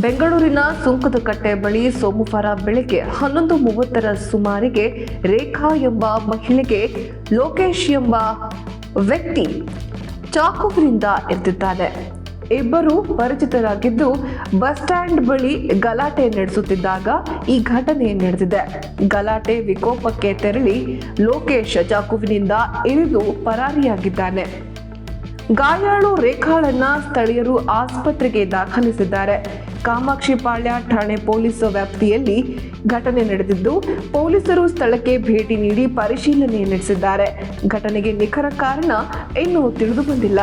ಬೆಂಗಳೂರಿನ ಸುಂಕದಕಟ್ಟೆ ಬಳಿ ಸೋಮವಾರ ಬೆಳಗ್ಗೆ 11:30 ಸುಮಾರಿಗೆ ರೇಖಾ ಎಂಬ ಮಹಿಳೆಗೆ ಲೋಕೇಶ್ ಎಂಬ ವ್ಯಕ್ತಿ ಚಾಕುವಿನಿಂದ ಎದ್ದಿದ್ದಾನೆ. ಇಬ್ಬರು ಪರಿಚಿತರಾಗಿದ್ದು ಬಸ್ ಸ್ಟ್ಯಾಂಡ್ ಬಳಿ ಗಲಾಟೆ ನಡೆಸುತ್ತಿದ್ದಾಗ ಈ ಘಟನೆ ನಡೆದಿದೆ. ಗಲಾಟೆ ವಿಕೋಪಕ್ಕೆ ತೆರಳಿ ಲೋಕೇಶ್ ಚಾಕುವಿನಿಂದ ಇರಿದು ಪರಾರಿಯಾಗಿದ್ದಾನೆ. ಗಾಯಾಳು ರೇಖಾಳನ್ನ ಸ್ಥಳೀಯರು ಆಸ್ಪತ್ರೆಗೆ ದಾಖಲಿಸಿದ್ದಾರೆ. ಕಾಮಾಕ್ಷಿಪಾಳ್ಯ ಠಾಣೆ ಪೊಲೀಸ್ ವ್ಯಾಪ್ತಿಯಲ್ಲಿ ಘಟನೆ ನಡೆದಿದ್ದು, ಪೊಲೀಸರು ಸ್ಥಳಕ್ಕೆ ಭೇಟಿ ನೀಡಿ ಪರಿಶೀಲನೆ ನಡೆಸಿದ್ದಾರೆ. ಘಟನೆಗೆ ನಿಖರ ಕಾರಣ ಇನ್ನೂ ತಿಳಿದು ಬಂದಿಲ್ಲ.